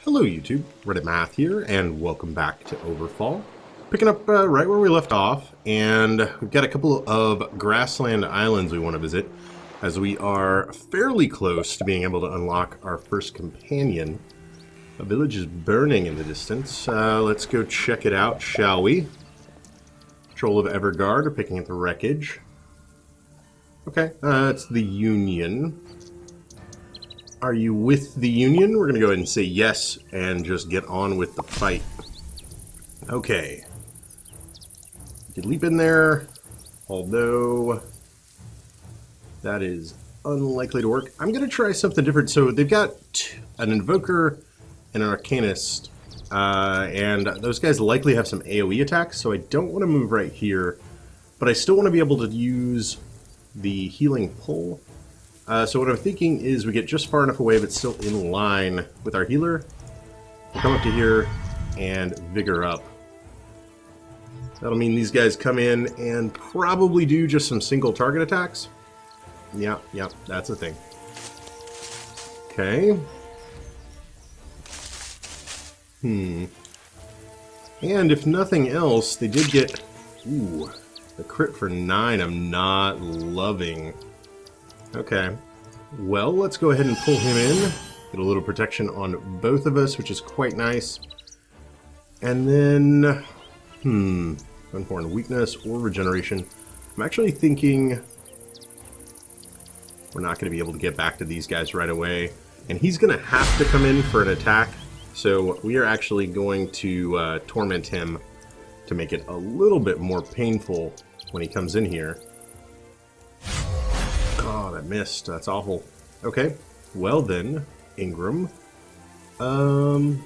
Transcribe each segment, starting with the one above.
Hello YouTube, RedAtMath here, and welcome back to Overfall. Picking up right where we left off, and we've got a couple of grassland islands we want to visit, as we are fairly close to being able to unlock our first companion. A village is burning in the distance. Let's go check it out, shall we? Patrol of Everguard are picking up the wreckage. Okay, it's the Union. Are you with the Union? We're going to go ahead and say yes and just get on with the fight. Okay. You could leap in there, although that is unlikely to work. I'm going to try something different. So they've got an Invoker and an Arcanist, and those guys likely have some AoE attacks, so I don't want to move right here, but I still want to be able to use the healing pull. So what I'm thinking is we get just far enough away but still in line with our healer. We'll come up to here and vigor up. That'll mean these guys come in and probably do just some single target attacks. Yeah, that's a thing. Okay. And if nothing else, they did get... Ooh, the crit for 9 I'm not loving. Okay, well, let's go ahead and pull him in. Get a little protection on both of us, which is quite nice. And then, important weakness or regeneration. I'm actually thinking we're not going to be able to get back to these guys right away. And he's going to have to come in for an attack. So we are actually going to torment him to make it a little bit more painful when he comes in here. Oh, that missed. That's awful. Okay. Well then, Ingram. 1,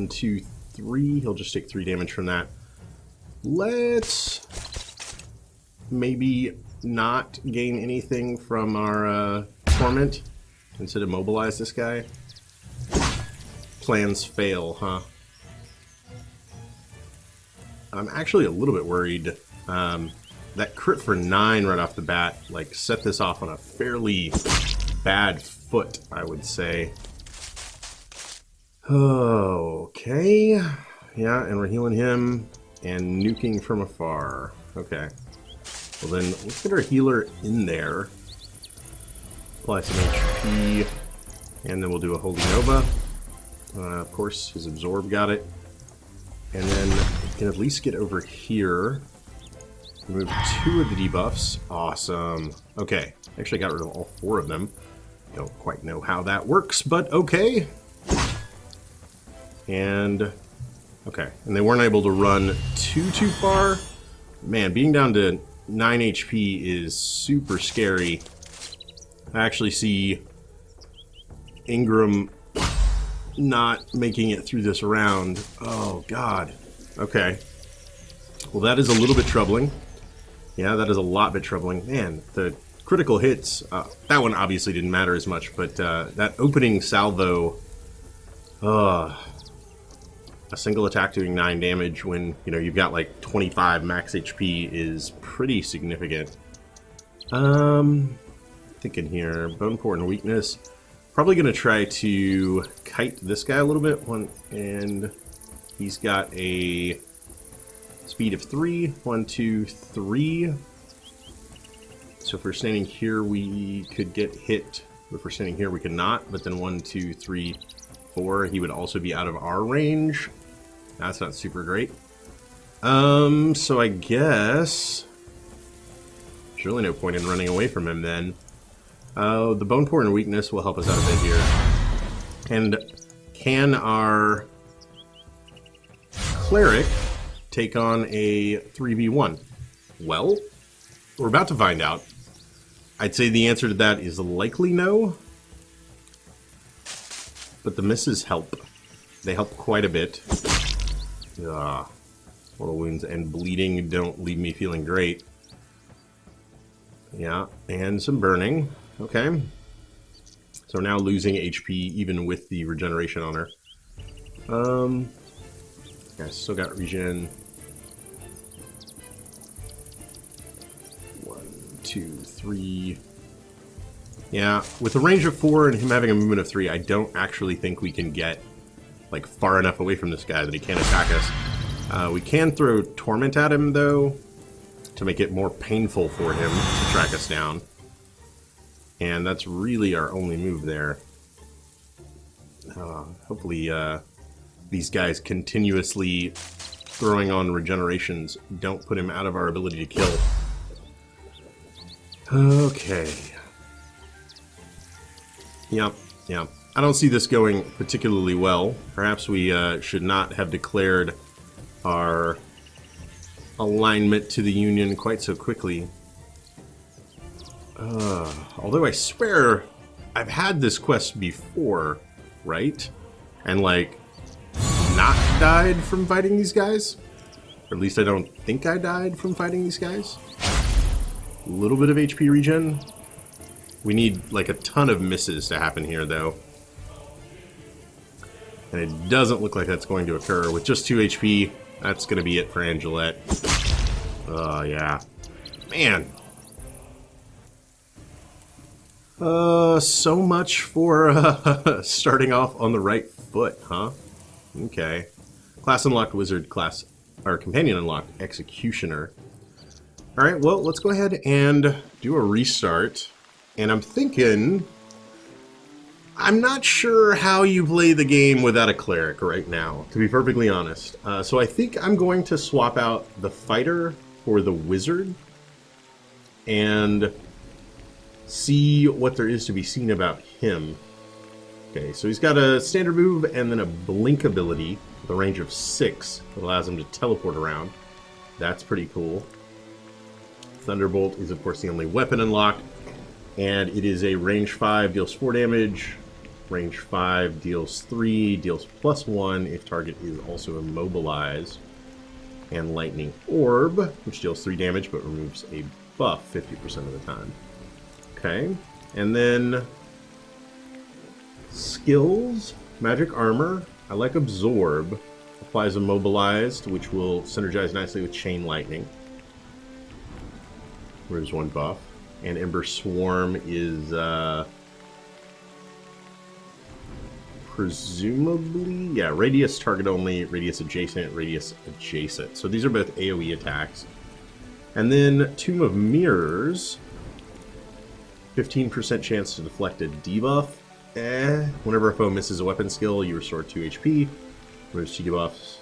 2, 3. He'll just take 3 damage from that. Let's maybe not gain anything from our torment. Instead of mobilize this guy. Plans fail, huh? I'm actually a little bit worried. That crit for 9 right off the bat, like, set this off on a fairly bad foot, I would say. Okay. Yeah, and we're healing him and nuking from afar. Okay. Well then, let's get our healer in there. Apply some HP. And then we'll do a Holy Nova. Of course, his Absorb got it. And then we can at least get over here. Remove 2 of the debuffs. Awesome. Okay. Actually got rid of all 4 of them. Don't quite know how that works, but okay. And... okay. And they weren't able to run too far. Man, being down to 9 HP is super scary. I actually see Ingram not making it through this round. Oh, God. Okay. Well, that is a little bit troubling. Yeah, that is a lot bit troubling. Man, the critical hits, that one obviously didn't matter as much, but that opening salvo, a single attack doing 9 damage when, you know, you've got like 25 max HP is pretty significant. Thinking here, Bone Port and Weakness. Probably going to try to kite this guy a little bit, and he's got a... speed of 3. 1, 2, 3. So if we're standing here, we could get hit. If we're standing here, we could not. But then 1, 2, 3, 4. He would also be out of our range. That's not super great. So I guess there's really no point in running away from him then. The Bone Port and Weakness will help us out a bit here. And can our Cleric take on a 3v1? Well, we're about to find out. I'd say the answer to that is likely no. But the misses help. They help quite a bit. Mortal wounds and bleeding don't leave me feeling great. Yeah, and some burning. Okay. So now losing HP even with the regeneration on her. Yeah, still got regen. 1, 2, 3. Yeah, with a range of 4 and him having a movement of 3, I don't actually think we can get like far enough away from this guy that he can't attack us. We can throw Torment at him, though, to make it more painful for him to track us down. And that's really our only move there. Hopefully these guys continuously throwing on regenerations don't put him out of our ability to kill. Okay. Yep. I don't see this going particularly well. Perhaps we should not have declared our alignment to the Union quite so quickly. Although I swear I've had this quest before, right? And, like, not died from fighting these guys? Or at least I don't think I died from fighting these guys. A little bit of HP regen. We need, like, a ton of misses to happen here, though. And it doesn't look like that's going to occur. With just 2 HP, that's going to be it for Angelette. Oh, yeah. Man. So much for starting off on the right foot, huh? Okay. Class unlocked wizard, class, or companion unlocked executioner. Alright, well, let's go ahead and do a restart. And I'm thinking, I'm not sure how you play the game without a cleric right now, to be perfectly honest. So I think I'm going to swap out the fighter for the wizard and see what there is to be seen about him. Okay, so he's got a standard move and then a blink ability with a range of 6 that allows him to teleport around. That's pretty cool. Thunderbolt is, of course, the only weapon unlocked, and it is a range 5, deals 4 damage, range 5, deals 3, deals +1 if target is also immobilized, and Lightning Orb, which deals 3 damage but removes a buff 50% of the time. Okay, and then skills, magic armor. I like Absorb. Applies immobilized, which will synergize nicely with Chain Lightning. Removes 1 buff. And Ember Swarm is presumably, yeah, radius target only, radius adjacent. So these are both AoE attacks. And then Tomb of Mirrors. 15% chance to deflect a debuff. Whenever a foe misses a weapon skill, you restore 2 HP. Removes 2 debuffs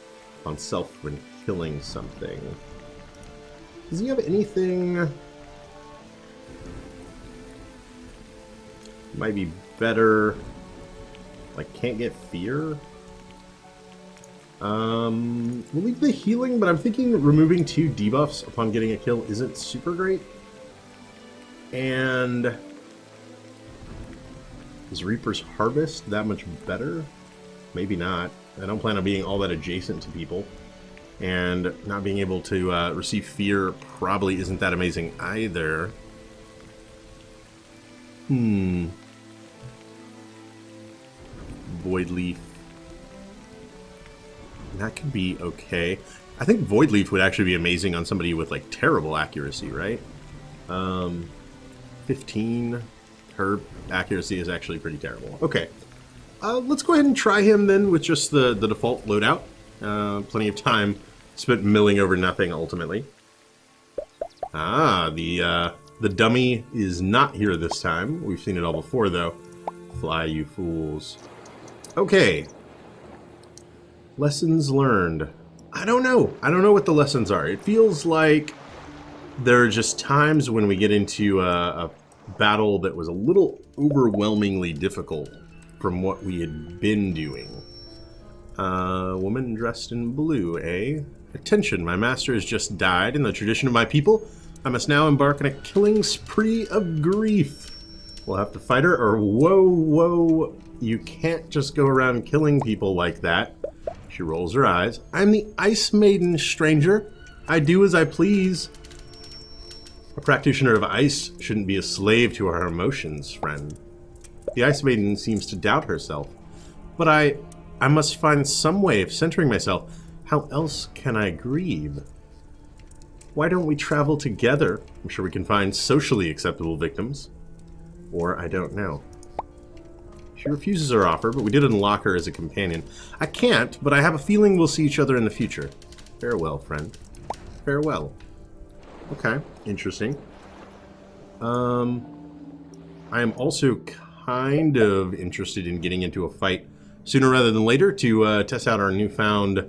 on self when killing something. Does he have anything? Might be better. Like, can't get fear. We'll leave the healing, but I'm thinking removing 2 debuffs upon getting a kill isn't super great. And is Reaper's Harvest that much better? Maybe not. I don't plan on being all that adjacent to people. And not being able to receive fear probably isn't that amazing either. Void Leaf. That could be okay. I think Void Leaf would actually be amazing on somebody with, like, terrible accuracy, right? 15. Her accuracy is actually pretty terrible. Okay. Let's go ahead and try him then with just the default loadout. Plenty of time spent milling over nothing, ultimately. The dummy is not here this time. We've seen it all before, though. Fly, you fools. Okay. Lessons learned. I don't know. I don't know what the lessons are. It feels like there are just times when we get into a battle that was a little overwhelmingly difficult from what we had been doing. Woman dressed in blue, eh? Attention, my master has just died. In the tradition of my people, I must now embark on a killing spree of grief. We'll have to fight her, or whoa, you can't just go around killing people like that. She rolls her eyes. I'm the Ice Maiden, stranger. I do as I please. A practitioner of ice shouldn't be a slave to her emotions, friend. The Ice Maiden seems to doubt herself. But I must find some way of centering myself. How else can I grieve? Why don't we travel together? I'm sure we can find socially acceptable victims. Or I don't know. She refuses her offer, but we did unlock her as a companion. I can't, but I have a feeling we'll see each other in the future. Farewell, friend. Farewell. Okay, interesting. I am also kind of interested in getting into a fight sooner rather than later to test out our newfound,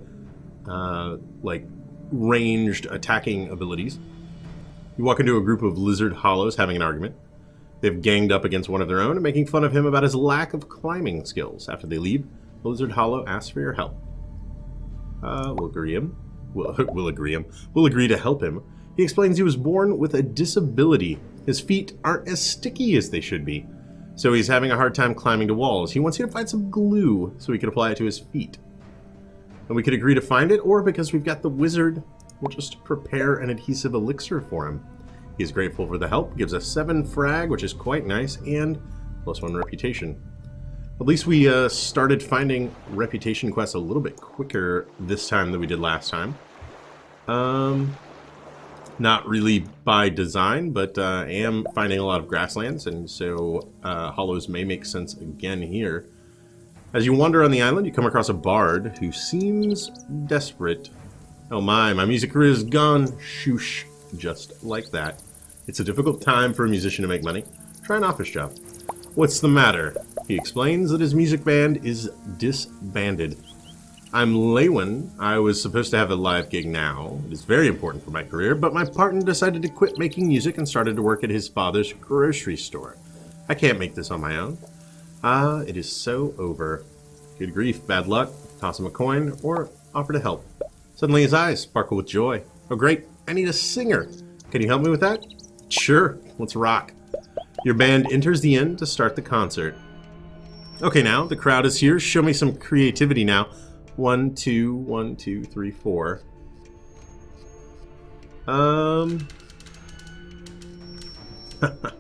like, ranged attacking abilities. You walk into a group of lizard hollows having an argument. They've ganged up against one of their own and making fun of him about his lack of climbing skills. After they leave, the lizard hollow asks for your help. We'll agree to help him. He explains he was born with a disability. His feet aren't as sticky as they should be, so he's having a hard time climbing to walls. He wants you to find some glue so he can apply it to his feet. And we could agree to find it, or because we've got the wizard, we'll just prepare an adhesive elixir for him. He is grateful for the help, gives us 7 frag, which is quite nice, and +1 reputation. At least we started finding reputation quests a little bit quicker this time than we did last time. Not really by design, but I am finding a lot of grasslands, and so hollows may make sense again here. As you wander on the island, you come across a bard who seems desperate. Oh my music career is gone. Shoosh. Just like that. It's a difficult time for a musician to make money. Try an office job. What's the matter? He explains that his music band is disbanded. I'm Lewin. I was supposed to have a live gig now. It is very important for my career, but my partner decided to quit making music and started to work at his father's grocery store. I can't make this on my own. It is so over. Good grief, bad luck. Toss him a coin or offer to help. Suddenly his eyes sparkle with joy. Oh great, I need a singer. Can you help me with that? Sure, let's rock. Your band enters the inn to start the concert. Okay now, the crowd is here. Show me some creativity now. 1, 2, 1, 2, 3, 4.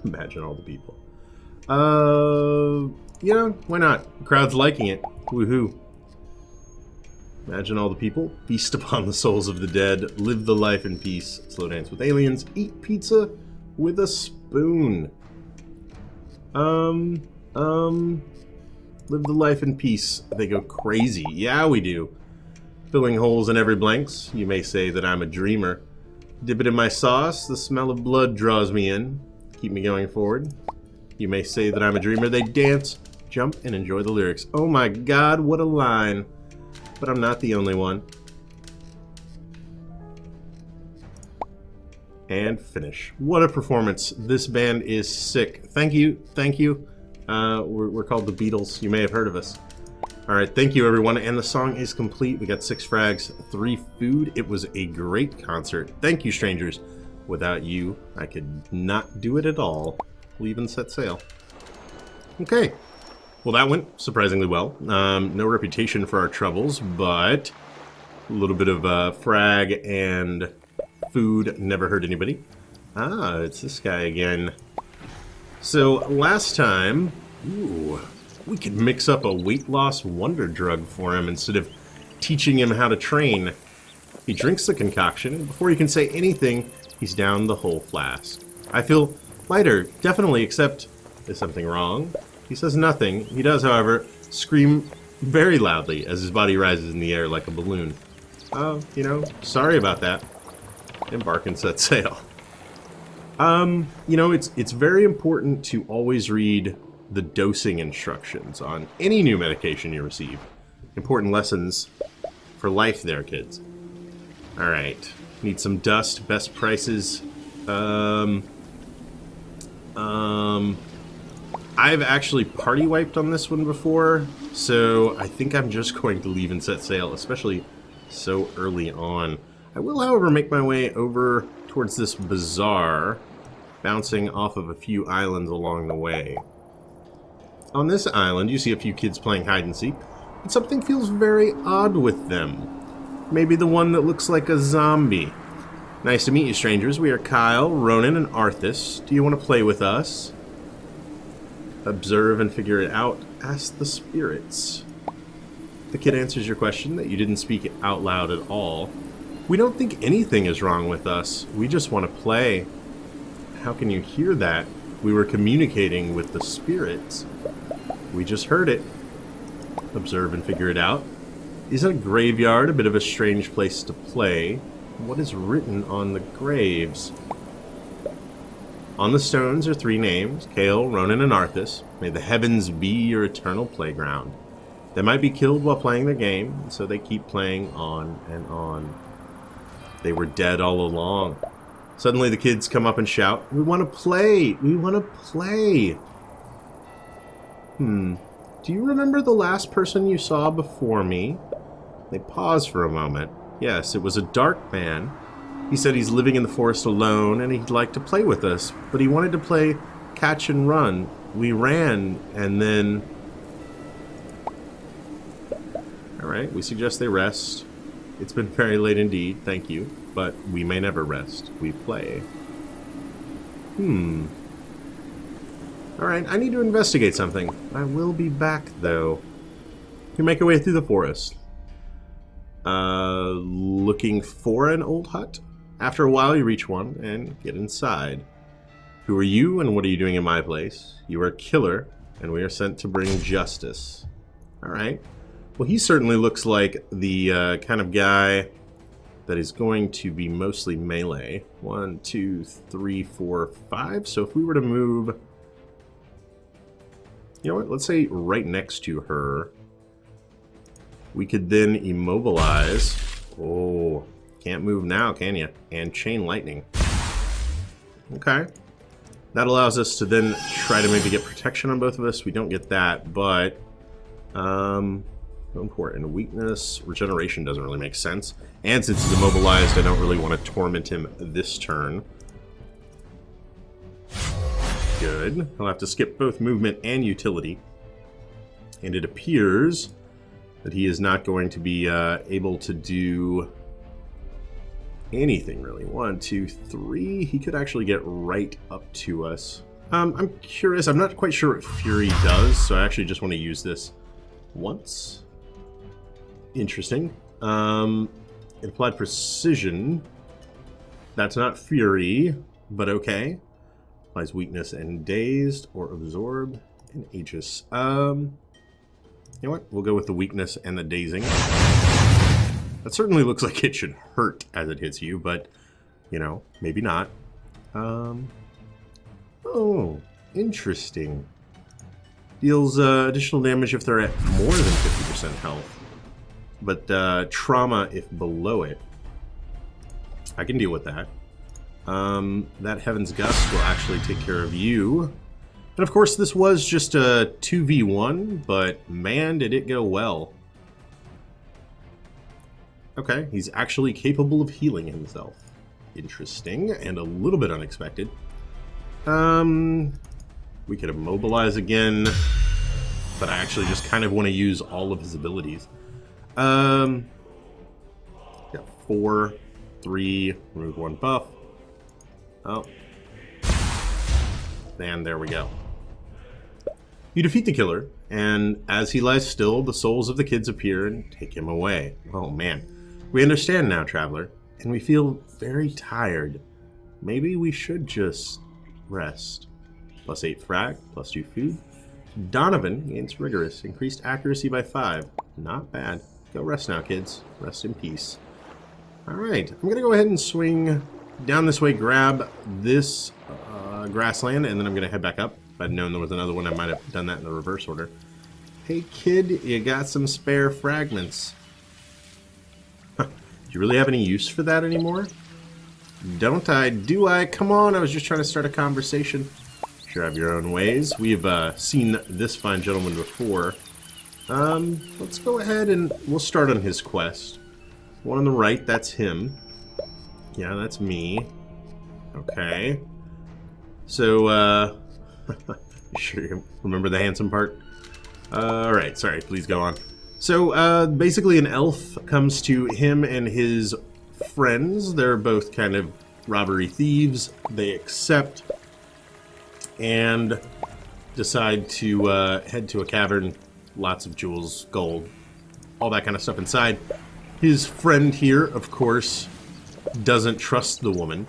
Imagine all the people. Yeah, why not? The crowd's liking it. Woohoo. Imagine all the people. Feast upon the souls of the dead. Live the life in peace. Slow dance with aliens. Eat pizza with a spoon. Live the life in peace. They go crazy. Yeah, we do. Filling holes in every blanks. You may say that I'm a dreamer. Dip it in my sauce. The smell of blood draws me in. Keep me going forward. You may say that I'm a dreamer. They dance, jump, and enjoy the lyrics. Oh my god, what a line. But I'm not the only one. And finish. What a performance. This band is sick. Thank you. Thank you. We're called the Beatles. You may have heard of us. Alright, thank you everyone. And the song is complete. We got 6 frags, 3 food. It was a great concert. Thank you, strangers. Without you, I could not do it at all. Leave and set sail. Okay. Well, that went surprisingly well. No reputation for our troubles, but a little bit of frag and food never hurt anybody. Ah, it's this guy again. So last time, we could mix up a weight loss wonder drug for him instead of teaching him how to train. He drinks the concoction, and before you can say anything, he's down the whole flask. I feel lighter, definitely, except there's something wrong. He says nothing. He does, however, scream very loudly as his body rises in the air like a balloon. Oh, you know, sorry about that. Embark and set sail. You know, it's very important to always read the dosing instructions on any new medication you receive. Important lessons for life there, kids. Alright. Need some dust, best prices. I've actually party wiped on this one before, so I think I'm just going to leave and set sail, especially so early on. I will, however, make my way over towards this bazaar, bouncing off of a few islands along the way. On this island, you see a few kids playing hide-and-seek, but something feels very odd with them. Maybe the one that looks like a zombie. Nice to meet you, strangers. We are Kyle, Ronan, and Arthas. Do you want to play with us? Observe and figure it out. Ask the spirits. The kid answers your question that you didn't speak out loud at all. We don't think anything is wrong with us. We just want to play. How can you hear that? we were communicating with the spirits. We just heard it. Observe and figure it out. Isn't a graveyard a bit of a strange place to play? What is written on the graves? On the stones are 3 names: Kale, Ronan, and Arthas. May the heavens be your eternal playground. They might be killed while playing their game, so they keep playing on and on. They were dead all along. Suddenly the kids come up and shout, "We want to play! We want to play!" Do you remember the last person you saw before me? They pause for a moment. Yes, it was a dark man. He said he's living in the forest alone and he'd like to play with us, but he wanted to play catch and run. We ran, and then... Alright, we suggest they rest. It's been very late indeed, thank you, but we may never rest. We play. Alright, I need to investigate something. I will be back, though. You make your way through the forest. Looking for an old hut? After a while, you reach one and get inside. Who are you, and what are you doing in my place? You are a killer, and we are sent to bring justice. Alright. Well, he certainly looks like the kind of guy that is going to be mostly melee. 1, 2, 3, 4, 5. So if we were to move... You know what? Let's say right next to her. We could then immobilize. Oh, can't move now, can you? And chain lightning. Okay. That allows us to then try to maybe get protection on both of us. We don't get that, but... important. Weakness, regeneration doesn't really make sense. And since he's immobilized, I don't really want to torment him this turn. Good. He'll have to skip both movement and utility. And it appears that he is not going to be able to do anything, really. 1, 2, 3. He could actually get right up to us. I'm curious. I'm not quite sure what Fury does, so I actually just want to use this once. Interesting. It applied precision. That's not Fury, but okay. Applies weakness and dazed, or absorbed and aegis. You know what? We'll go with the weakness and the dazing. That certainly looks like it should hurt as it hits you, but, you know, maybe not. Oh, interesting. Deals additional damage if they're at more than 50% health. But trauma if below it. I can deal with that. That Heaven's Gust will actually take care of you. And of course, this was just a 2v1, but man, did it go well. Okay, he's actually capable of healing himself. Interesting, and a little bit unexpected. We could immobilize again, but I actually just kind of want to use all of his abilities. Got 4, 3, remove 1 buff. Oh. And there we go. You defeat the killer, and as he lies still, the souls of the kids appear and take him away. Oh man. We understand now, Traveler, and we feel very tired. Maybe we should just rest. +8 frag, +2 food. Donovan gains rigorous, increased accuracy by 5. Not bad. Go rest now, kids. Rest in peace. Alright, I'm going to go ahead and swing down this way, grab this grassland, and then I'm going to head back up. If I'd known there was another one, I might have done that in the reverse order. Hey, kid, you got some spare fragments. Do you really have any use for that anymore? Don't I? Do I? Come on, I was just trying to start a conversation. Sure, have your own ways. We've seen this fine gentleman before. Let's go ahead and we'll start on his quest. One on the right, that's him. Yeah, that's me. Okay. So, you sure you remember the handsome part? Alright, sorry, please go on. So, basically an elf comes to him and his friends. They're both kind of robbery thieves. They accept and decide to head to a cavern. Lots of jewels, gold, all that kind of stuff inside. His friend here, of course, doesn't trust the woman.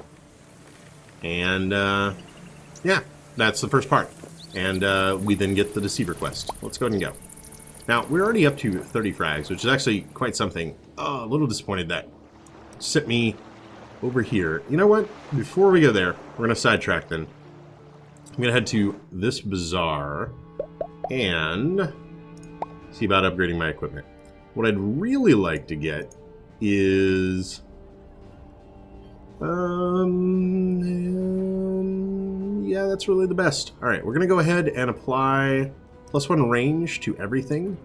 And, yeah, that's the first part. And we then get the Deceiver quest. Let's go ahead and go. Now, we're already up to 30 frags, which is actually quite something. Oh, a little disappointed that sent me over here. You know what? Before we go there, we're going to sidetrack then. I'm going to head to this bazaar and see about upgrading my equipment. What I'd really like to get is... yeah, that's really the best. Alright, we're going to go ahead and apply +1 range to everything.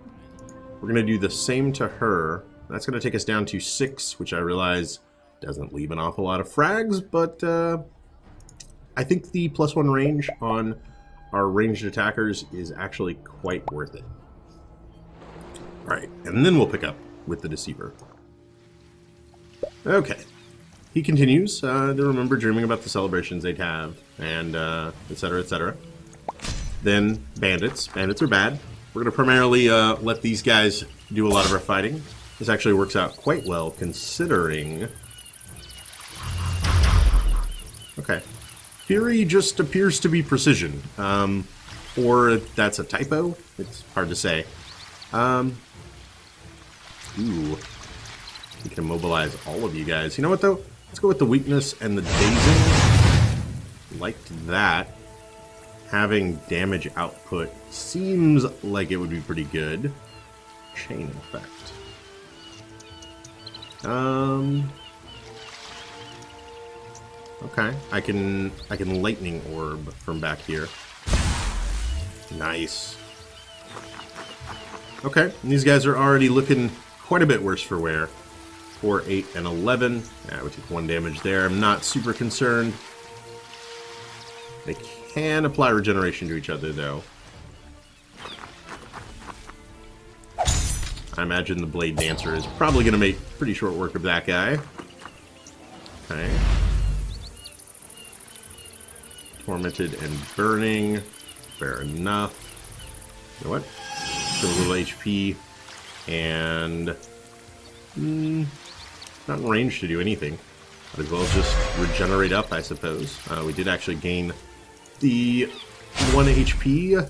We're going to do the same to her. That's going to take us down to 6, which I realize doesn't leave an awful lot of frags, but I think the +1 range on our ranged attackers is actually quite worth it. Alright, and then we'll pick up with the Deceiver. Okay. He continues to remember dreaming about the celebrations they'd have, and etc., etc. Then bandits. Bandits are bad. We're going to primarily let these guys do a lot of our fighting. This actually works out quite well, considering... Okay. Fury just appears to be precision. Or that's a typo? It's hard to say. Ooh. We can immobilize all of you guys. You know what, though? Let's go with the weakness and the dazing. Liked that. Having damage output seems like it would be pretty good. Chain effect. Okay. I can lightning orb from back here. Nice. Okay. And these guys are already looking quite a bit worse for wear. 4, 8, and 11. Yeah, we took 1 damage there. I'm not super concerned. They can apply regeneration to each other, though. I imagine the Blade Dancer is probably going to make pretty short work of that guy. Okay. Tormented and Burning. Fair enough. You know what? Still a little HP. And... not in range to do anything. Might as well just regenerate up, I suppose. We did actually gain the 1 HP,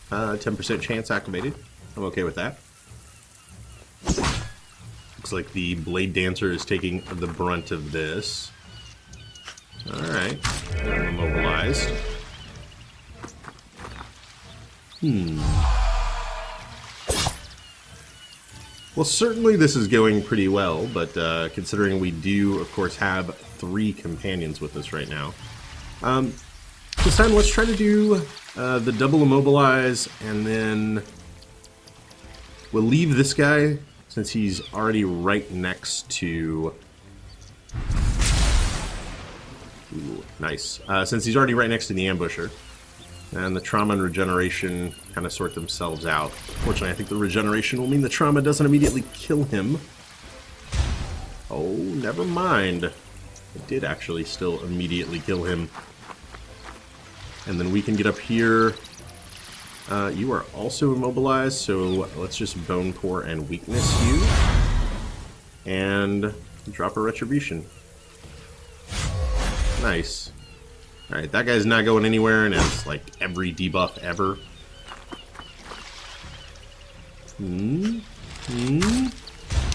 10% chance activated. I'm okay with that. Looks like the Blade Dancer is taking the brunt of this. Alright. Immobilized. Well, certainly this is going pretty well, but considering we do, of course, have 3 companions with us right now. This time, let's try to do the double immobilize, and then we'll leave this guy, since he's already right next to... Ooh, nice. Since he's already right next to the ambusher. And the trauma and regeneration kind of sort themselves out. Fortunately, I think the regeneration will mean the trauma doesn't immediately kill him. Oh, never mind. It did actually still immediately kill him. And then we can get up here. You are also immobilized, so let's just Bone Pour and Weakness you. And drop a Retribution. Nice. Alright, that guy's not going anywhere, and has, like, every debuff ever.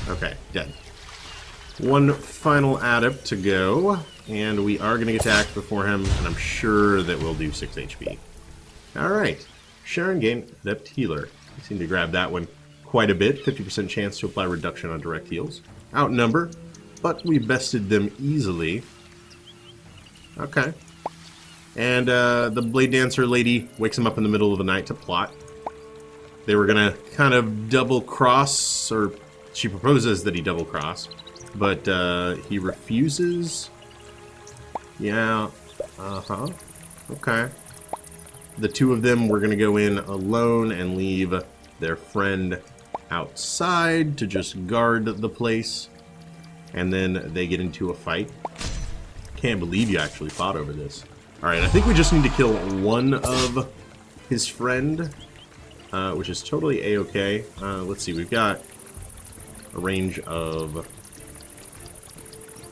Okay, dead. 1 final adept to go, and we are going to attack before him, and I'm sure that we'll do 6 HP. Alright, Sharon gained Adept Healer. I seem to grab that one quite a bit. 50% chance to apply reduction on direct heals. Outnumber, but we bested them easily. Okay. And the Blade Dancer lady wakes him up in the middle of the night to plot. They were going to kind of double-cross, or she proposes that he double-cross, but he refuses. Yeah, okay. The 2 of them were going to go in alone and leave their friend outside to just guard the place. And then they get into a fight. Can't believe you actually fought over this. Alright, I think we just need to kill 1 of his friend, which is totally a-okay. Let's see, we've got a range of...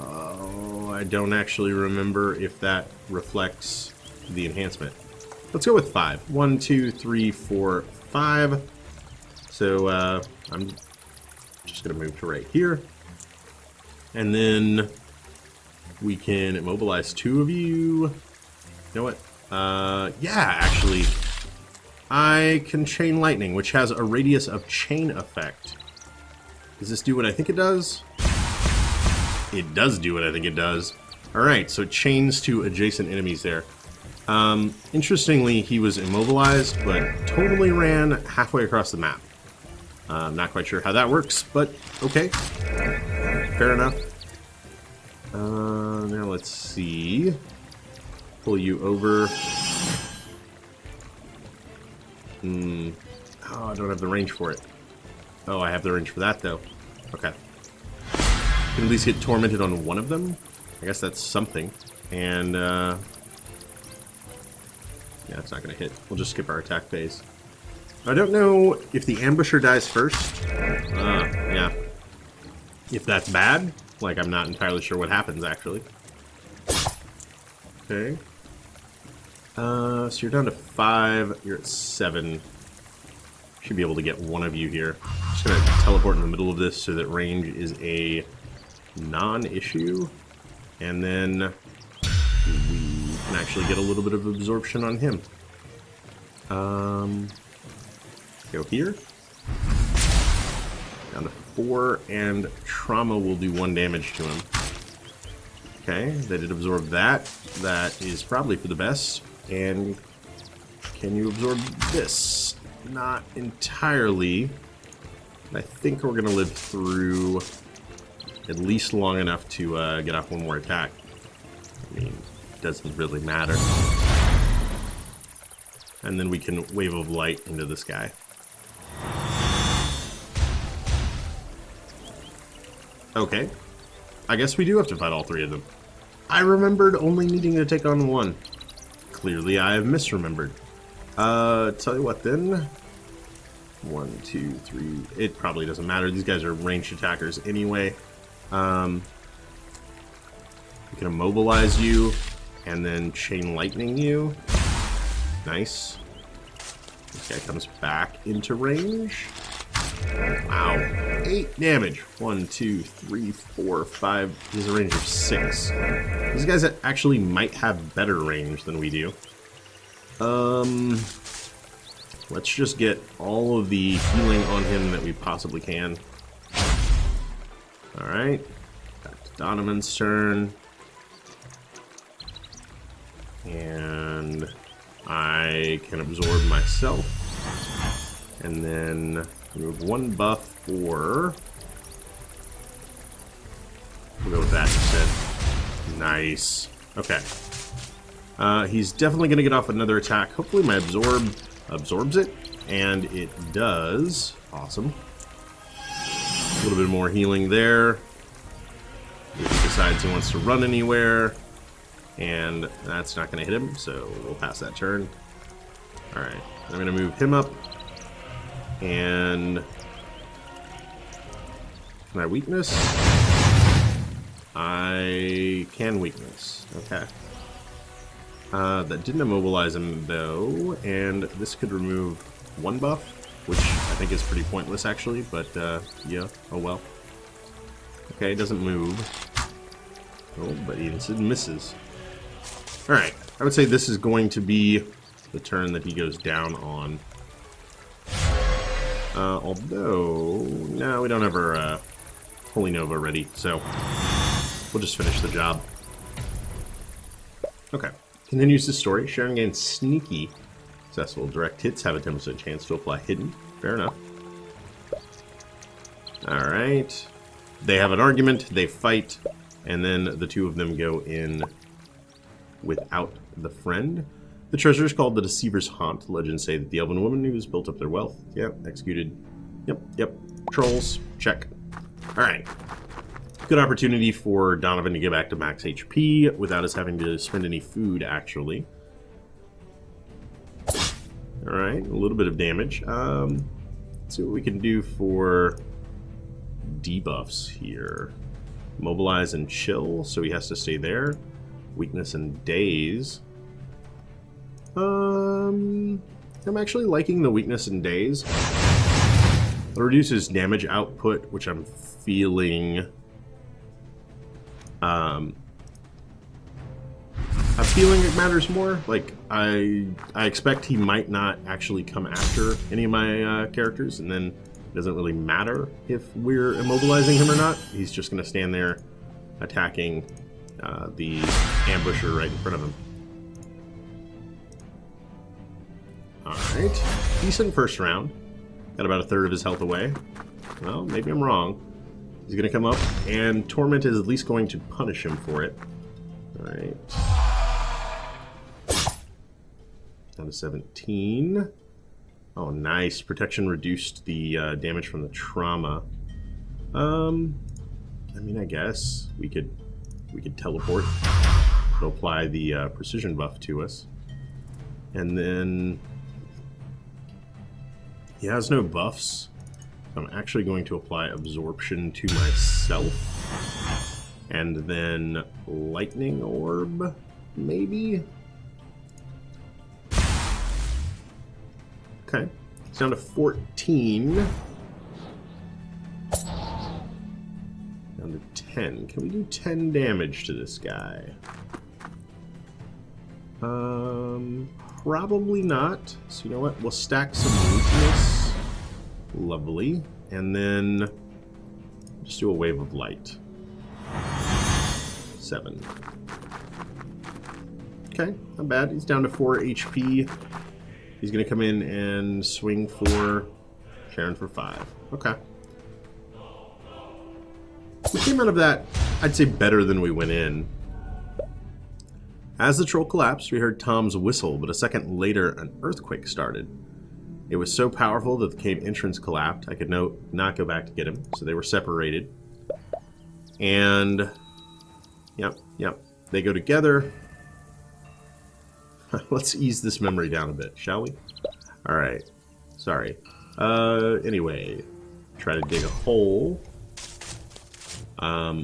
I don't actually remember if that reflects the enhancement. Let's go with 5. 1, 2, 3, 4, 5. So I'm just going to move to right here. And then we can immobilize 2 of you. You know what? Yeah, actually, I can chain lightning, which has a radius of chain effect. Does this do what I think it does? It does do what I think it does. Alright, so it chains to adjacent enemies there. Interestingly, he was immobilized, but totally ran halfway across the map. Not quite sure how that works, but okay. Fair enough. Now let's see. Pull you over. Oh, I don't have the range for it. Oh, I have the range for that, though. Okay. Can at least get tormented on one of them. I guess that's something. And, yeah, it's not going to hit. We'll just skip our attack phase. I don't know if the ambusher dies first. Yeah. If that's bad, like, I'm not entirely sure what happens, actually. Okay. So you're down to 5. You're at 7. Should be able to get one of you here. Just going to teleport in the middle of this so that range is a non-issue. And then we can actually get a little bit of absorption on him. Go here. Down to 4, and trauma will do 1 damage to him. Okay, they did absorb that. That is probably for the best. And can you absorb this? Not entirely. I think we're going to live through at least long enough to get off 1 more attack. I mean, it doesn't really matter. And then we can wave of light into this guy. Okay. I guess we do have to fight all 3 of them. I remembered only needing to take on 1. Clearly I have misremembered. Tell you what then. 1, 2, 3. It probably doesn't matter. These guys are ranged attackers anyway. We can immobilize you and then chain lightning you. Nice. This guy comes back into range. Wow. 8 damage. 1, 2, 3, 4, 5. He has a range of 6. These guys actually might have better range than we do. Let's just get all of the healing on him that we possibly can. Alright. Back to Donovan's turn. And I can absorb myself. And then remove 1 buff for... We'll go with that instead. Nice. Okay. He's definitely going to get off another attack. Hopefully my absorb absorbs it. And it does. Awesome. A little bit more healing there. If he decides he wants to run anywhere. And that's not going to hit him, so we'll pass that turn. Alright. I'm going to move him up. And can I weakness? I can weakness. Okay. That didn't immobilize him though, and this could remove 1 buff, which I think is pretty pointless actually, but yeah, oh well. Okay, it doesn't move. Oh, but he instead misses. Alright, I would say this is going to be the turn that he goes down on. Although, no, we don't have our Holy Nova ready, so we'll just finish the job. Okay. Continues the story. Sharon gains sneaky. Successful direct hits have a 10% chance to apply hidden. Fair enough. Alright. They have an argument, they fight, and then the 2 of them go in without the friend. The treasure is called the Deceiver's Haunt. Legends say that the elven woman who has built up their wealth. Yep, executed. Yep. Trolls. Check. Alright. Good opportunity for Donovan to get back to max HP without us having to spend any food, actually. Alright, a little bit of damage. Let's see what we can do for debuffs here. Mobilize and chill, so he has to stay there. Weakness and daze. I'm actually liking the weakness in days. It reduces damage output, which I'm feeling. I'm feeling it matters more. Like I expect he might not actually come after any of my characters, and then it doesn't really matter if we're immobilizing him or not. He's just going to stand there attacking the ambusher right in front of him. Alright, decent first round. Got about a third of his health away. Well, maybe I'm wrong. He's going to come up, and Torment is at least going to punish him for it. Alright. Down to 17. Oh, nice. Protection reduced the damage from the trauma. I mean, I guess we could teleport. It'll apply the precision buff to us. And then he has no buffs. I'm actually going to apply absorption to myself. And then lightning orb, maybe? Okay. It's down to 14. Down to 10. Can we do 10 damage to this guy? Probably not. So you know what? We'll stack some weakness. Lovely. And then just do a wave of light. 7. Okay, not bad. He's down to 4 HP. He's going to come in and swing for Sharon for 5. Okay. We came out of that, I'd say, better than we went in. As the troll collapsed, we heard Tom's whistle, but a second later, an earthquake started. It was so powerful that the cave entrance collapsed. I could not go back to get him, so they were separated. And, yep, they go together. Let's ease this memory down a bit, shall we? Alright, sorry. Anyway, try to dig a hole.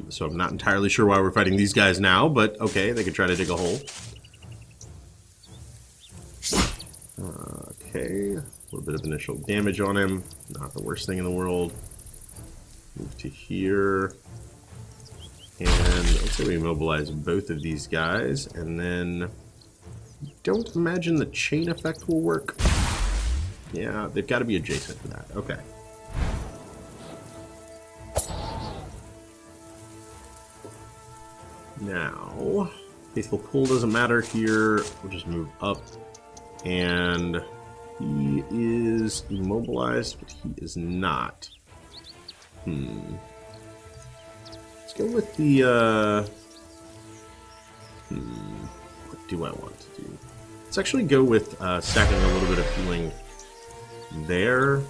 So I'm not entirely sure why we're fighting these guys now, but okay, they could try to dig a hole. Okay, a little bit of initial damage on him. Not the worst thing in the world. Move to here. And let's say we immobilize both of these guys, and then don't imagine the chain effect will work. Yeah, they've got to be adjacent to that. Okay. Now, Faithful Pull doesn't matter here. We'll just move up. And he is immobilized, but he is not. Let's go with the, what do I want to do? Let's actually go with stacking a little bit of healing there,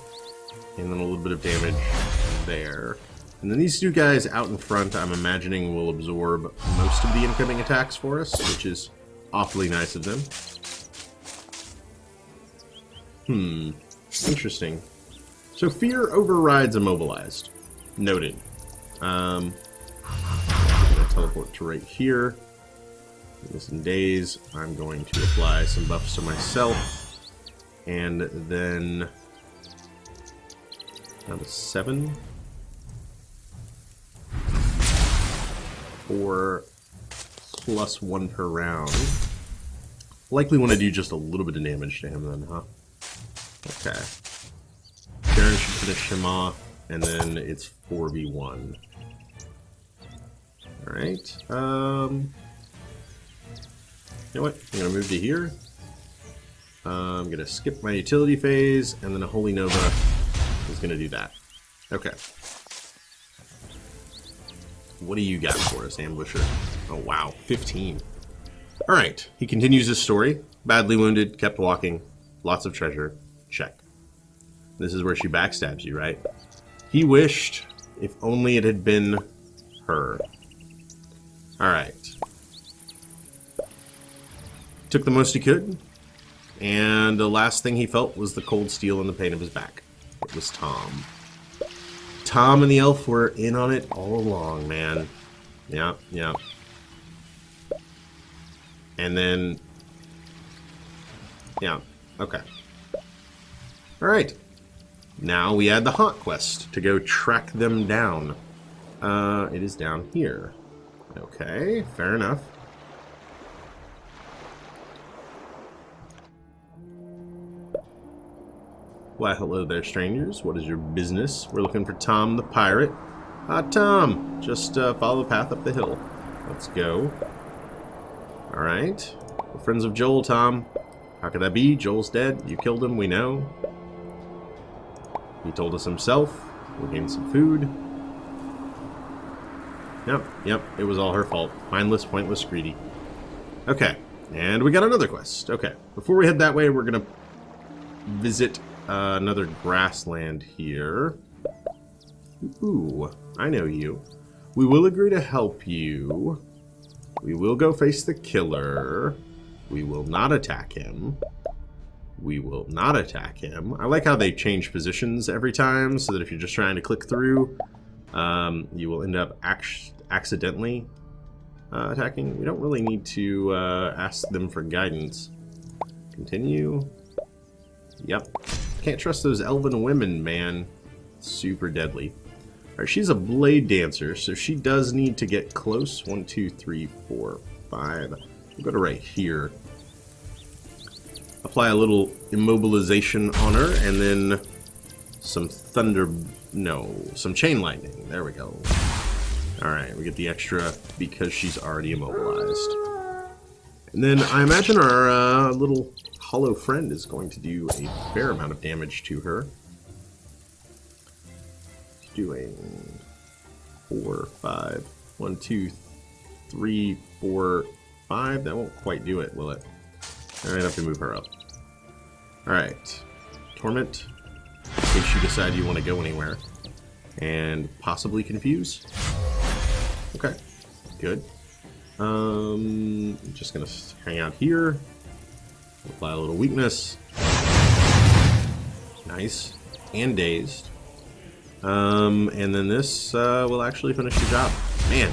and then a little bit of damage there. And then these two guys out in front, I'm imagining, will absorb most of the incoming attacks for us, which is awfully nice of them. Interesting. So fear overrides immobilized. Noted. I'm going to teleport to right here. In days, I'm going to apply some buffs to myself. And then down to 7. 4 plus 1 per round. Likely want to do just a little bit of damage to him then, huh? Okay. Sharon should finish him off, and then it's 4v1. Alright. You know what? I'm going to move to here. I'm going to skip my utility phase, and then a Holy Nova is going to do that. Okay. What do you got for us, Ambusher? Oh, wow. 15. Alright. He continues his story. Badly wounded, kept walking. Lots of treasure. Check. This is where she backstabs you, right? He wished if only it had been her. Alright. Took the most he could. And the last thing he felt was the cold steel and the pain of his back. It was Tom. Tom and the elf were in on it all along, man. Yeah. And then Yeah. Okay. Alright. Now we add the haunt quest to go track them down. It is down here. Okay, fair enough. Why, hello there, strangers. What is your business? We're looking for Tom the pirate. Ah, Tom! Just follow the path up the hill. Let's go. Alright. We're friends of Joel, Tom. How could that be? Joel's dead. You killed him, we know. He told us himself. We gained some food. Yep, it was all her fault. Mindless, pointless, greedy. Okay, and we got another quest. Okay, before we head that way, we're gonna visit another grassland here. Ooh, I know you. We will agree to help you. We will go face the killer. We will not attack him. We will not attack him. I like how they change positions every time, so that if you're just trying to click through, you will end up accidentally attacking. We don't really need to ask them for guidance. Continue. Yep. Can't trust those elven women, man. Super deadly. Alright, she's a blade dancer, so she does need to get close. 1, 2, 3, 4, 5. We'll go to right here. Apply a little immobilization on her, and then some some chain lightning. There we go. Alright, we get the extra because she's already immobilized. And then I imagine our little hollow friend is going to do a fair amount of damage to her. Doing 4, 5. 1, 2, 3, 4, 5. That won't quite do it, will it? Alright, I have to move her up. Alright. Torment. In case you decide you want to go anywhere. And possibly confuse. Okay. Good. I'm just gonna hang out here. Apply a little weakness. Nice. And dazed. And then this will actually finish the job. Man,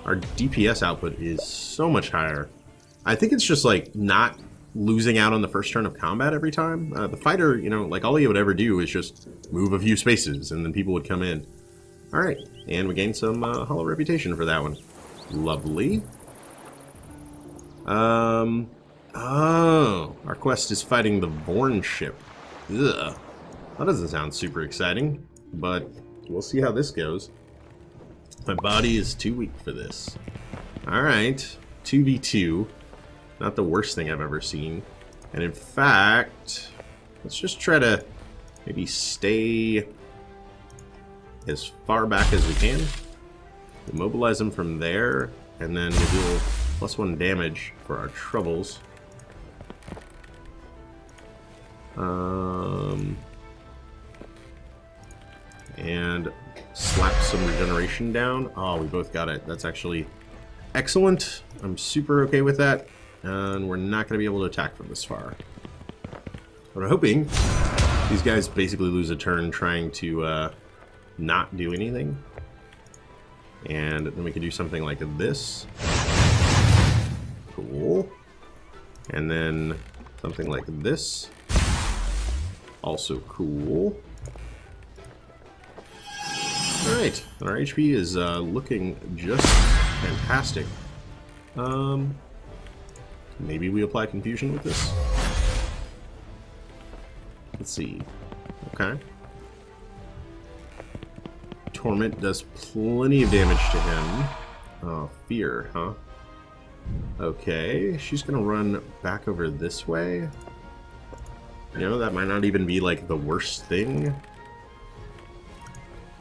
our DPS output is so much higher. I think it's just like not losing out on the first turn of combat every time. The fighter, you know, like all he would ever do is just move a few spaces and then people would come in. Alright, and we gained some hollow reputation for that one. Lovely. Oh, our quest is fighting the Vorn ship. Ugh. That doesn't sound super exciting, but we'll see how this goes. My body is too weak for this. Alright, 2v2. Not the worst thing I've ever seen. And in fact, let's just try to maybe stay as far back as we can. Immobilize them from there, and then we'll deal +1 damage for our troubles. And slap some regeneration down. Oh, we both got it. That's actually excellent. I'm super okay with that. And we're not going to be able to attack from this far. But I'm hoping these guys basically lose a turn trying to not do anything. And then we can do something like this. Cool. And then something like this. Also cool. Alright, and our HP is looking just fantastic. Maybe we apply confusion with this? Let's see. Okay. Torment does plenty of damage to him. Oh, fear, huh? Okay, she's gonna run back over this way. You know, that might not even be like the worst thing.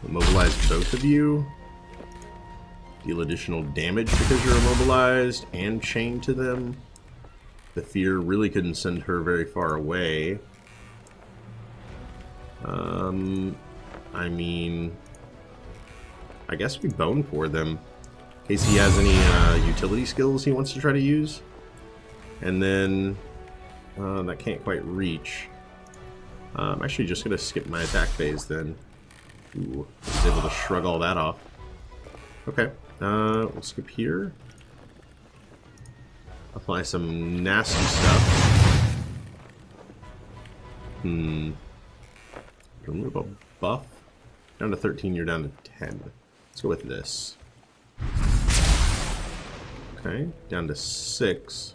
Immobilize both of you. Deal additional damage because you're immobilized and chained to them. The fear really couldn't send her very far away. I mean, I guess we bone for them in case he has any utility skills he wants to try to use. And then that can't quite reach. I'm actually just gonna skip my attack phase then. Ooh, I was able to shrug all that off. Okay, we'll skip here. Apply some nasty stuff. Remove a buff. Down to 13, you're down to 10. Let's go with this. Okay, down to 6.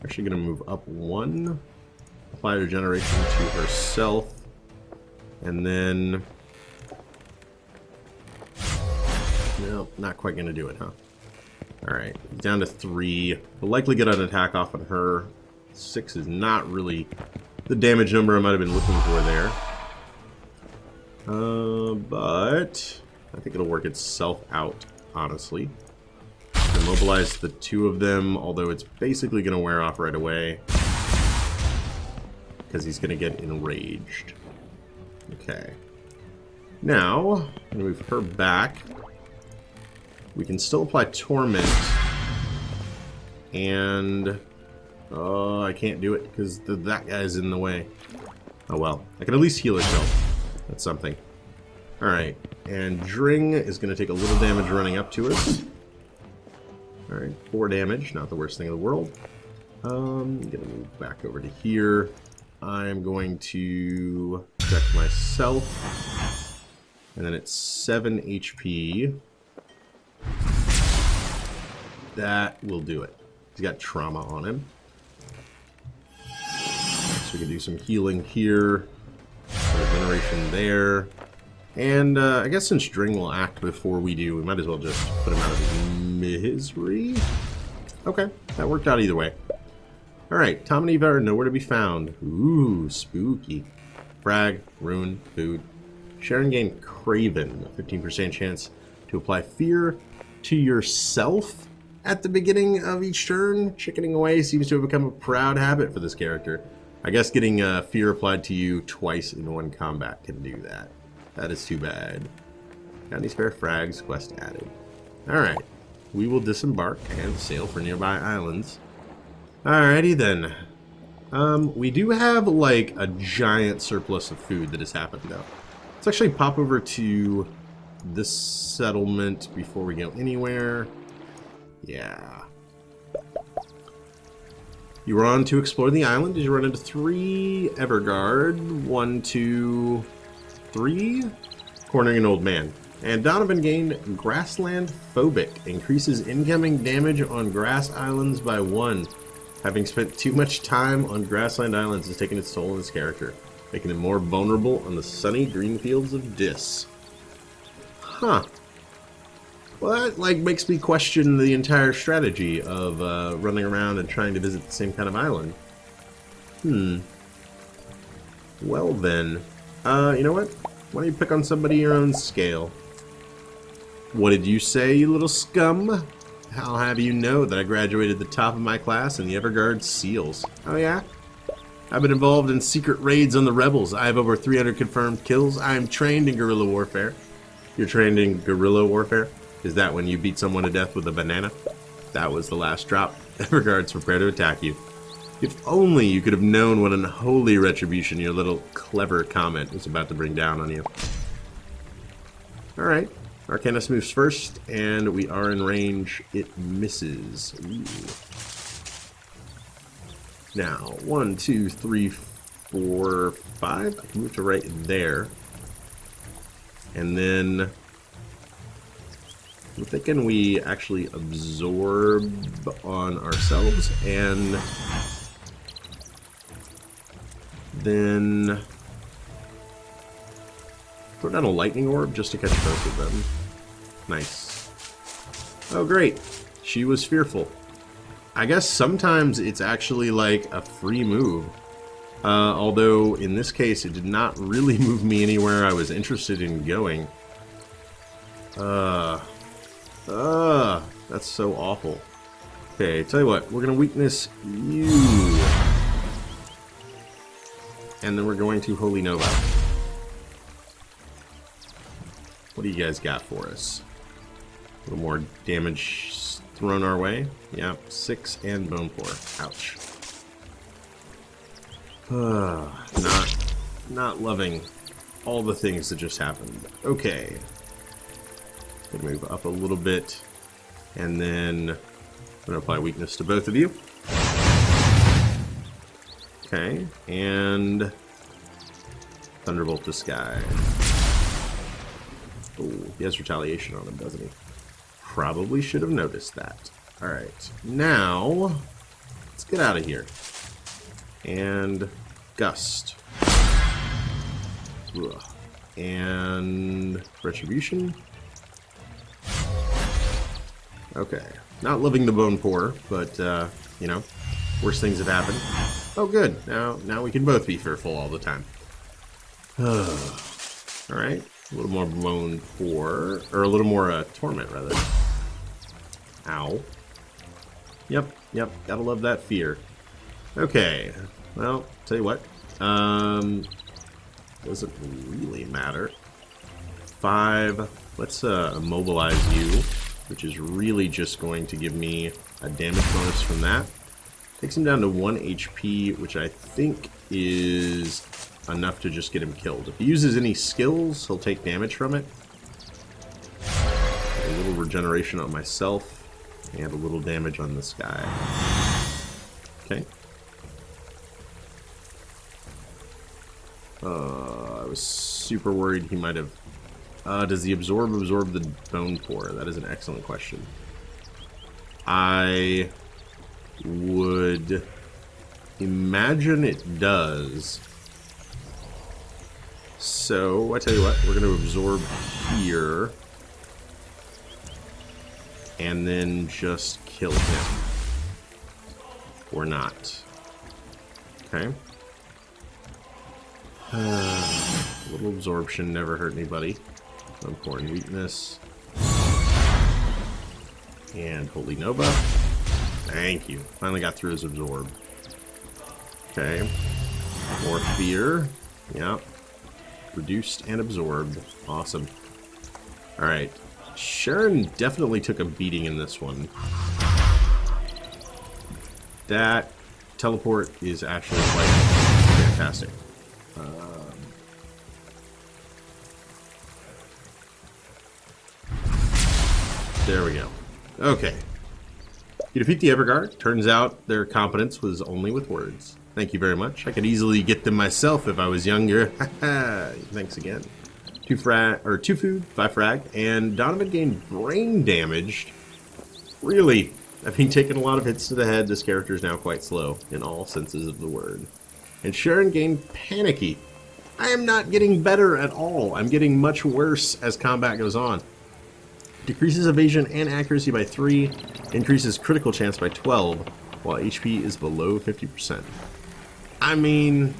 Actually gonna move up 1. Apply regeneration to herself. And then... no, not quite gonna do it, huh? Alright, down to 3. We'll likely get an attack off on her. 6 is not really the damage number I might have been looking for there. But I think it'll work itself out, honestly. Immobilize the 2 of them, although it's basically going to wear off right away. Because he's going to get enraged. Okay. Now, I'm going to move her back. We can still apply Torment. And... oh, I can't do it because that guy's in the way. Oh well. I can at least heal herself. That's something. Alright. And Dring is going to take a little damage running up to us. Alright. 4 damage. Not the worst thing in the world. I'm going to move back over to here. I'm going to protect myself. And then it's 7 HP. That will do it. He's got trauma on him. So we can do some healing here. Regeneration there. And I guess since Dring will act before we do, we might as well just put him out of his misery. Okay, that worked out either way. Alright, Tom and Eva are nowhere to be found. Ooh, spooky. Frag, ruin, food. Sharon gained Craven, a 15% chance to apply fear to yourself at the beginning of each turn. Chickening away seems to have become a proud habit for this character. I guess getting fear applied to you twice in one combat can do that. That is too bad. Got any spare frags? Quest added. Alright. We will disembark and sail for nearby islands. Alrighty then. We do have like a giant surplus of food that has happened though. Let's actually pop over to this settlement before we go anywhere. Yeah. You were on to explore the island. Did you run into 3 Everguard? 1, 2, 3? Cornering an old man. And Donovan gained Grassland Phobic. Increases incoming damage on grass islands by 1. Having spent too much time on grassland islands has taken its toll on his character, making him more vulnerable on the sunny green fields of Dis. Huh. Well, that like makes me question the entire strategy of running around and trying to visit the same kind of island. Well then, you know what? Why don't you pick on somebody your own scale? What did you say, you little scum? I'll have you know that I graduated the top of my class in the Everguard SEALs. Oh yeah? I've been involved in secret raids on the rebels. I have over 300 confirmed kills. I am trained in guerrilla warfare. You're trained in guerrilla warfare? Is that when you beat someone to death with a banana? That was the last drop. Everguards prepare to attack you. If only you could have known what unholy retribution your little clever comment was about to bring down on you. Alright. Arcanus moves first, and we are in range. It misses. Ooh. Now, 1, 2, 3, 4, 5. I can move to right there. And then I'm thinking we actually absorb on ourselves, and then throw down a lightning orb just to catch both of them. Nice. Oh great, she was fearful. I guess sometimes it's actually like a free move. Although in this case it did not really move me anywhere I was interested in going. That's so awful. Okay, tell you what, we're gonna weakness you. And then we're going to Holy Nova. What do you guys got for us? A little more damage thrown our way. Yep, 6 and Bone Pour. Ouch. Not loving all the things that just happened. Okay. Gonna move up a little bit, and then I'm gonna apply weakness to both of you. Okay, and Thunderbolt the Sky. Oh, he has retaliation on him, doesn't he? Probably should have noticed that. Alright, now let's get out of here. And Gust. Ugh. And Retribution. Okay, not loving the Bone Pour, but, you know, worse things have happened. Oh, good. Now we can both be fearful all the time. Alright, a little more Bone Pour, or a little more Torment, rather. Ow. Yep, gotta love that fear. Okay, well, tell you what. Doesn't really matter. 5, let's immobilize you, which is really just going to give me a damage bonus from that. Takes him down to 1 HP, which I think is enough to just get him killed. If he uses any skills, he'll take damage from it. A little regeneration on myself, and a little damage on this guy. Okay. I was super worried he might have... does the absorb the Bone Pour? That is an excellent question. I would imagine it does. So, I tell you what, we're going to absorb here. And then just kill him. Or not. Okay. A little absorption never hurt anybody. Important weakness. And Holy Nova. Thank you. Finally got through his absorb. Okay. More fear. Yep. Reduced and absorbed. Awesome. Alright. Sharon definitely took a beating in this one. That teleport is actually quite fantastic. There we go. Okay. You defeat the Everguard. Turns out their competence was only with words. Thank you very much. I could easily get them myself if I was younger. Thanks again. 2 food, 5 frag, and Donovan gained brain damage. Really? I've been taking a lot of hits to the head. This character is now quite slow in all senses of the word. And Sharon gained panicky. I am not getting better at all. I'm getting much worse as combat goes on. Decreases evasion and accuracy by 3, increases critical chance by 12, while HP is below 50%. I mean,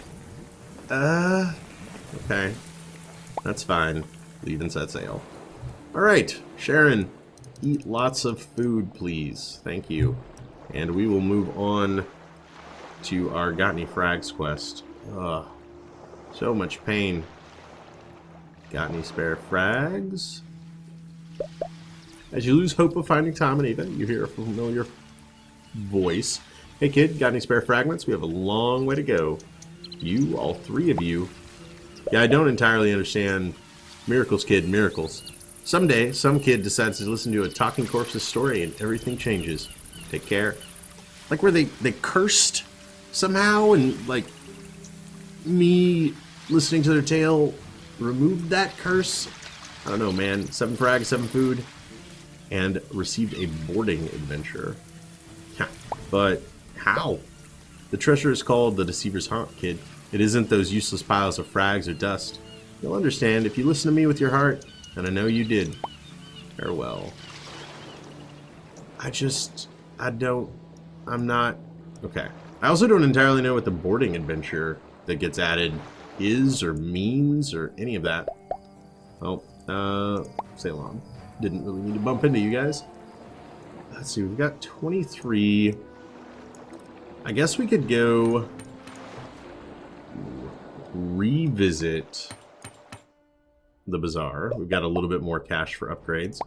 okay. That's fine. Leaving set sail. Alright, Sharon, eat lots of food, please. Thank you. And we will move on to our Got Any Frags quest. Ugh. So much pain. Got any spare frags? As you lose hope of finding Tom and Eva, you hear a familiar voice. Hey kid, got any spare fragments? We have a long way to go. You, all 3 of you. Yeah, I don't entirely understand miracles, kid, miracles. Someday, some kid decides to listen to a talking corpse's story and everything changes. Take care. Like where they cursed somehow and like me listening to their tale removed that curse? I don't know, man. 7 frags, 7 food. And received a boarding adventure. Yeah, but how? The treasure is called the Deceiver's Haunt, kid. It isn't those useless piles of frags or dust. You'll understand if you listen to me with your heart, and I know you did. Farewell. I'm not... Okay. I also don't entirely know what the boarding adventure that gets added is or means or any of that. Oh, sail on. Didn't really need to bump into you guys. Let's see, we've got 23. I guess we could go revisit the bazaar. We've got a little bit more cash for upgrades.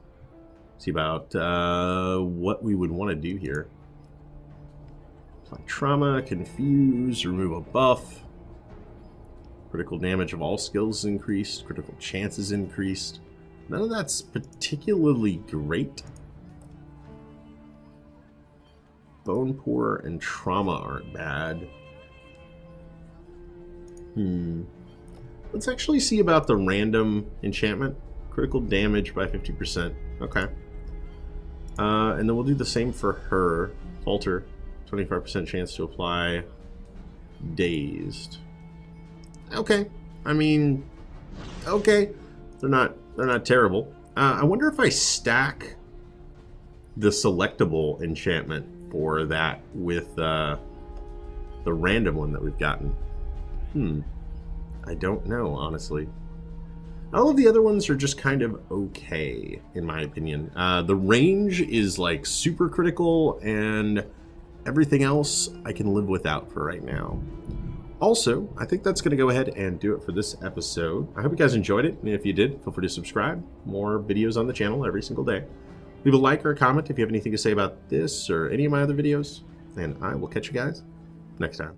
See about what we would want to do here. Apply trauma, confuse, remove a buff. Critical damage of all skills increased. Critical chances increased. None of that's particularly great. Bone Pour and Trauma aren't bad. Let's actually see about the random enchantment. Critical damage by 50%. Okay. And then we'll do the same for her. Falter. 25% chance to apply dazed. Okay. I mean, okay. They're not terrible. I wonder if I stack the selectable enchantment for that with the random one that we've gotten. I don't know, honestly. All of the other ones are just kind of okay, in my opinion. The range is like super critical, and everything else I can live without for right now. Also, I think that's going to go ahead and do it for this episode. I hope you guys enjoyed it, and if you did, feel free to subscribe. More videos on the channel every single day. Leave a like or a comment if you have anything to say about this or any of my other videos, and I will catch you guys next time.